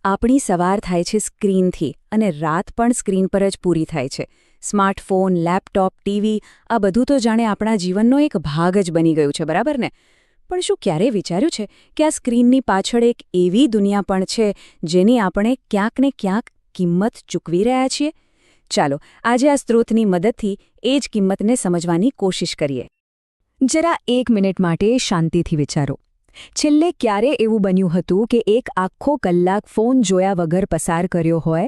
આપણી સવાર થાય છે સ્ક્રીનથી અને રાત પણ સ્ક્રીન પર જ પૂરી થાય છે. સ્માર્ટફોન, લેપટોપ, ટીવી આ બધું તો જાણે આપણા જીવનનો એક ભાગ જ બની ગયું છે, બરાબર ને? પણ શું ક્યારેય વિચાર્યું છે કે આ સ્ક્રીનની પાછળ એક એવી દુનિયા પણ છે જેની આપણે ક્યાંક ને ક્યાંક કિંમત ચૂકવી રહ્યા છીએ? ચાલો આજે આ સ્ત્રોતની મદદથી એ જ કિંમતને સમજવાની કોશિશ કરીએ. જરા 1 મિનિટ માટે શાંતિથી વિચારો. છેલ્લે ક્યારે એવું બન્યું હતું કે એક આખો કલાક ફોન જોયા વગર પસાર કર્યો હોય?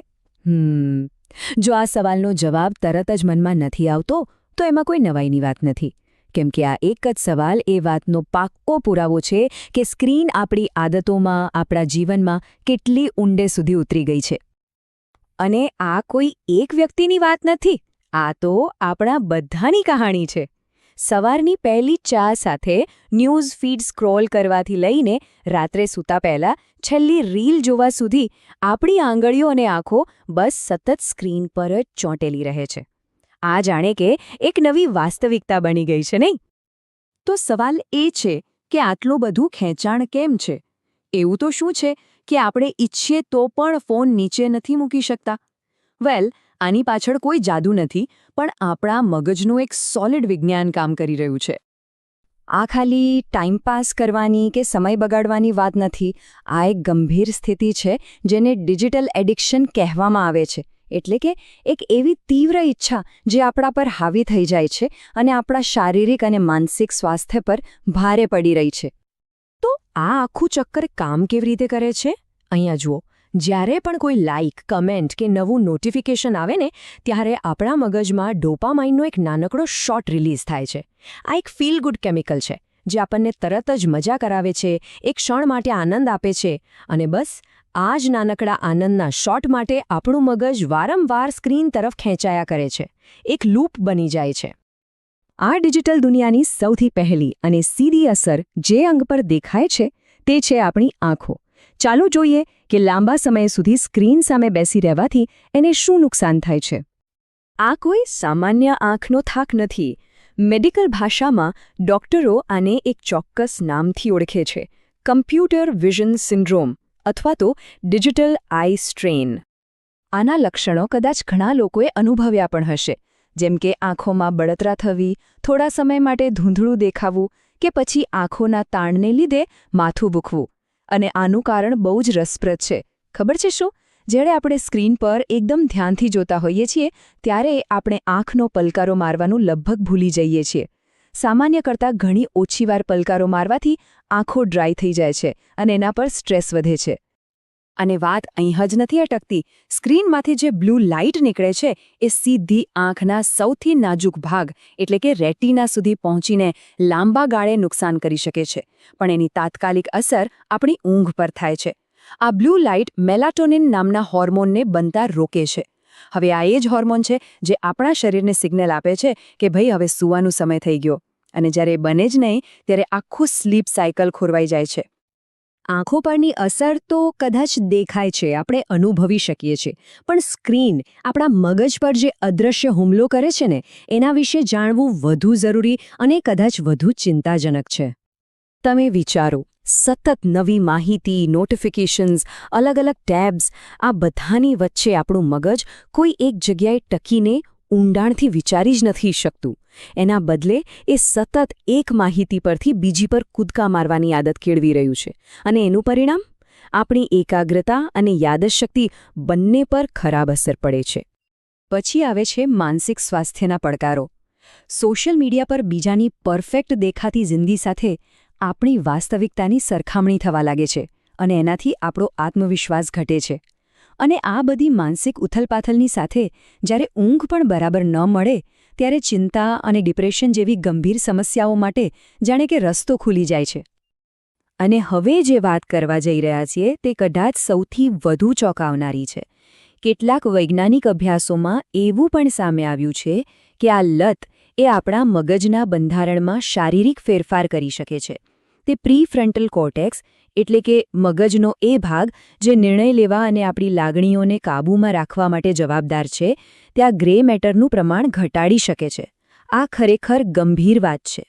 જો આ સવાલનો જવાબ તરત જ મનમાં નથી આવતો તો એમાં કોઈ નવાઈની વાત નથી, કેમ કે આ એક જ સવાલ એ વાતનો પાક્કો પુરાવો છે કે સ્ક્રીન આપણી આદતોમાં, આપણા જીવનમાં કેટલી ઊંડે સુધી ઉતરી ગઈ છે. અને આ કોઈ એક વ્યક્તિની વાત નથી, આ તો આપણા બધાની કહાણી છે. સવારની પહેલી ચા સાથે ન્યૂઝ ફીડ સ્ક્રોલ કરવાથી લઈને રાત્રે સૂતા પહેલા છેલ્લી રીલ જોવા સુધી આપણી આંગળીઓ અને આંખો બસ સતત સ્ક્રીન પર જ ચોંટેલી રહે છે. આ જાણે કે એક નવી વાસ્તવિકતા બની ગઈ છે, નહીં? તો સવાલ એ છે કે આટલું બધું ખેંચાણ કેમ છે? એવું તો શું છે કે આપણે ઈચ્છીએ તો પણ ફોન નીચે નથી મૂકી શકતા? વેલ, આની પાછળ કોઈ જાદુ નથી, પણ આપણા મગજનું એક સોલિડ વિજ્ઞાન કામ કરી રહ્યું છે. આ ખાલી ટાઈમપાસ કરવાની કે સમય બગાડવાની વાત નથી. આ એક ગંભીર સ્થિતિ છે જેને ડિજિટલ એડિક્શન કહેવામાં આવે છે. એટલે કે એક એવી તીવ્ર ઈચ્છા જે આપણા પર હાવી થઈ જાય છે અને આપણા શારીરિક અને માનસિક સ્વાસ્થ્ય પર ભારે પડી રહી છે. તો આ આખું ચક્કર કામ કેવી રીતે કરે છે? અહીંયા જુઓ. જ્યારે પણ કોઈ લાઇક, કમેન્ટ કે નવું નોટિફિકેશન આવે ને, ત્યારે આપણા મગજમાં ડોપામાઇનનો એક નાનકડો શોટ રિલીઝ થાય છે. આ એક ફીલ ગુડ કેમિકલ છે જે આપણને તરત જ મજા કરાવે છે, એક ક્ષણ માટે આનંદ આપે છે, અને બસ આ જ નાનકડા આનંદના શોટ માટે આપણું મગજ વારંવાર સ્ક્રીન તરફ ખેંચાયા કરે છે. એક લૂપ બની જાય છે. આ ડિજિટલ દુનિયાની સૌથી પહેલી અને સીધી અસર જે અંગ પર દેખાય છે તે છે આપણી આંખો. ચાલો જોઈએ કે લાંબા સમય સુધી સ્ક્રીન સામે બેસી રહેવાથી એને શું નુકસાન થાય છે. આ કોઈ સામાન્ય આંખનો થાક નથી. મેડિકલ ભાષામાં ડોક્ટરો આને એક ચોક્કસ નામથી ઓળખે છે: કમ્પ્યુટર વિઝન સિન્ડ્રોમ અથવા તો ડિજિટલ આઈ સ્ટ્રેન. આના લક્ષણો કદાચ ઘણા લોકોએ અનુભવ્યા પણ હશે, જેમ કે આંખોમાં બળતરા થવી, થોડા સમય માટે ધૂંધળું દેખાવું કે પછી આંખોના તાણને લીધે માથું દુખવું. અને આનું કારણ બહુ જ રસપ્રદ છે. ખબર છે શું? જ્યારે આપણે સ્ક્રીન પર એકદમ ધ્યાનથી જોતા હોઈએ છીએ ત્યારે આપણે આંખનો પલકારો મારવાનું લગભગ ભૂલી જઈએ છીએ. સામાન્ય કરતાં ઘણી ઓછી વાર પલકારો મારવાથી આંખો ડ્રાય થઈ જાય છે અને એના પર સ્ટ્રેસ વધે છે. અને વાત અહીં જ નથી અટકતી. સ્ક્રીનમાંથી જે બ્લુ લાઇટ નીકળે છે એ સીધી આંખના સૌથી નાજુક ભાગ એટલે કે રેટિના સુધી પહોંચીને લાંબા ગાળે નુકસાન કરી શકે છે. પણ એની તાત્કાલિક અસર આપણી ઊંઘ પર થાય છે. આ બ્લુ લાઇટ મેલાટોનિન નામના હોર્મોનને બનતા રોકે છે. હવે આ એ જ હોર્મોન છે જે આપણા શરીરને સિગ્નલ આપે છે કે ભાઈ હવે સૂવાનો સમય થઈ ગયો. અને જ્યારે એ બને જ નહીં ત્યારે આખું સ્લીપ સાયકલ ખોરવાઈ જાય છે. આંખો પરની અસર તો કદાચ દેખાય છે, આપણે અનુભવી શકીએ છીએ, પણ સ્ક્રીન આપણા મગજ પર જે અદૃશ્ય હુમલો કરે છે ને, એના વિશે જાણવું વધુ જરૂરી અને કદાચ વધુ ચિંતાજનક છે. તમે વિચારો, સતત નવી માહિતી, નોટિફિકેશન્સ, અલગ-અલગ ટેબ્સ, આ બધાની વચ્ચે આપણું મગજ કોઈ એક જગ્યાએ ટકીને ઊંડાણથી વિચારી જ નથી શકતું. એના બદલે એ સતત એક માહિતી પરથી બીજી પર કૂદકા મારવાની આદત કેળવી રહ્યું છે. અને એનું પરિણામ? આપણી એકાગ્રતા અને યાદશક્તિ બંને પર ખરાબ અસર પડે છે. પછી આવે છે માનસિક સ્વાસ્થ્યના પડકારો. સોશિયલ મીડિયા પર બીજાની પરફેક્ટ દેખાતી જિંદગી સાથે આપણી વાસ્તવિકતાની સરખામણી થવા લાગે છે અને એનાથી આપણો આત્મવિશ્વાસ ઘટે છે. અને આ બધી માનસિક ઉથલપાથલની સાથે જ્યારે ઊંઘ પણ બરાબર ન મળે ત્યારે ચિંતા અને ડિપ્રેશન જેવી ગંભીર સમસ્યાઓ માટે જાણે કે રસ્તો ખુલી જાય છે. અને હવે જે વાત કરવા જઈ રહ્યા છીએ તે કદાચ સૌથી વધુ ચોંકાવનારી છે. કેટલાક વૈજ્ઞાનિક અભ્યાસોમાં એવું પણ સામે આવ્યું છે કે આ લત એ આપણા મગજના બંધારણમાં શારીરિક ફેરફાર કરી શકે છે. તે પ્રીફ્રન્ટલ કોર્ટેક્સ એટલે કે મગજનો એ ભાગ જે નિર્ણય લેવા અને આપણી લાગણીઓને કાબૂમાં રાખવા માટે જવાબદાર છે, ત્યાં ગ્રે મેટરનું પ્રમાણ ઘટાડી શકે છે. આ ખરેખર ગંભીર વાત છે.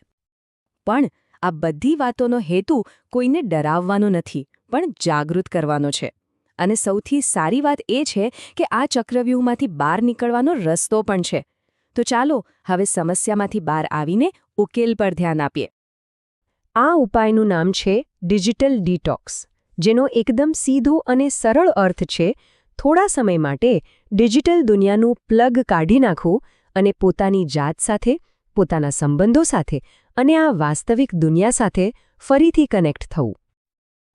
પણ આ બધી વાતોનો હેતુ કોઈને ડરાવવાનો નથી, પણ જાગૃત કરવાનો છે. અને સૌથી સારી વાત એ છે કે આ ચક્રવ્યૂહમાંથી બહાર નીકળવાનો રસ્તો પણ છે. તો ચાલો હવે સમસ્યામાંથી બહાર આવીને ઉકેલ પર ધ્યાન આપીએ. આ ઉપાયનું નામ છે ડિજિટલ ડિટોક્સ, જેનો એકદમ સીધો અને સરળ અર્થ છે થોડા સમય માટે ડિજિટલ દુનિયાનું પ્લગ કાઢી નાખવું અને પોતાની જાત સાથે, પોતાના સંબંધો સાથે અને આ વાસ્તવિક દુનિયા સાથે ફરીથી કનેક્ટ થવું.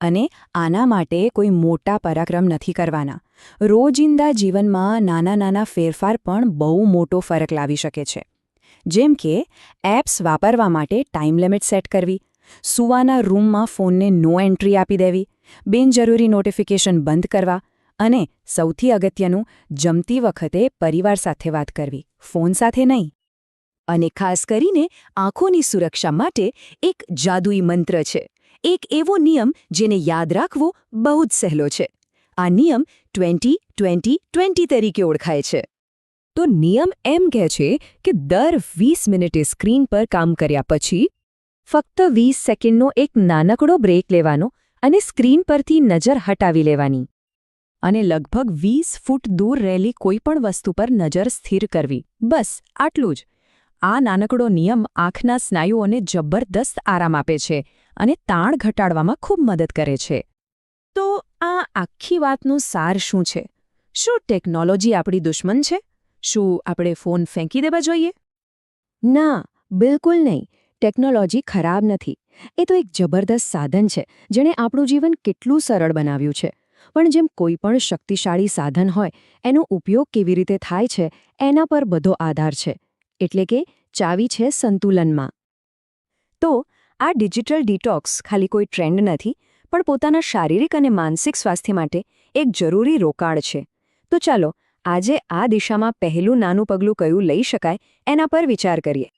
અને આના માટે કોઈ મોટા પરાક્રમ નથી કરવાના. રોજિંદા જીવનમાં નાના નાના ફેરફાર પણ બહુ મોટો ફરક લાવી શકે છે. જેમ કે એપ્સ વાપરવા માટે ટાઈમ લિમિટ સેટ કરવી, સૂવાના રૂમમાં ફોનને નો એન્ટ્રી આપી દેવી, બિનજરૂરી નોટિફિકેશન બંધ કરવા અને સૌથી અગત્યનું, જમતી વખતે પરિવાર સાથે વાત કરવી, ફોન સાથે નહીં. અને ખાસ કરીને આંખોની સુરક્ષા માટે એક જાદુઈ મંત્ર છે, એક એવો નિયમ જેને યાદ રાખવો બહુ જ સહેલો છે. આ નિયમ 20-20-20 તરીકે ઓળખાય છે. તો નિયમ એમ કહે છે કે દર 20 મિનિટે સ્ક્રીન પર કામ કર્યા પછી ફક્ત 20 સેકન્ડનો એક નાનકડો બ્રેક લેવાનો અને સ્ક્રીન પરથી નજર હટાવી લેવાની. અને લગભગ 20 ફૂટ દૂર રહેલી કોઈપણ વસ્તુ પર નજર સ્થિર કરવી. બસ આટલું જ. આ નાનકડો નિયમ આંખના સ્નાયુઓને જબરદસ્ત આરામ આપે છે અને તાણ ઘટાડવામાં ખૂબ મદદ કરે છે. તો આ આખી વાતનું સાર શું છે? શું ટેકનોલોજી આપણી દુશ્મન છે? શું આપણે ફોન ફેંકી દેવા જોઈએ? ના, બિલકુલ નહીં. ટેકનોલોજી ખરાબ નથી. એ તો એક જબરદસ્ત સાધન છે જેણે આપણું જીવન કેટલું સરળ બનાવ્યું છે. પણ જેમ કોઈ પણ શક્તિશાળી સાધન હોય, એનો ઉપયોગ કેવી રીતે થાય છે એના પર બધો આધાર છે. એટલે કે ચાવી છે સંતુલનમાં. તો આ ડિજિટલ ડિટોક્સ ખાલી કોઈ ટ્રેન્ડ નથી, પણ પોતાના શારીરિક અને માનસિક સ્વાસ્થ્ય માટે એક જરૂરી રોકાણ છે. તો ચાલો આજે આ દિશામાં પહેલું નાનું પગલું કયું લઈ શકાય એના પર વિચાર કરીએ.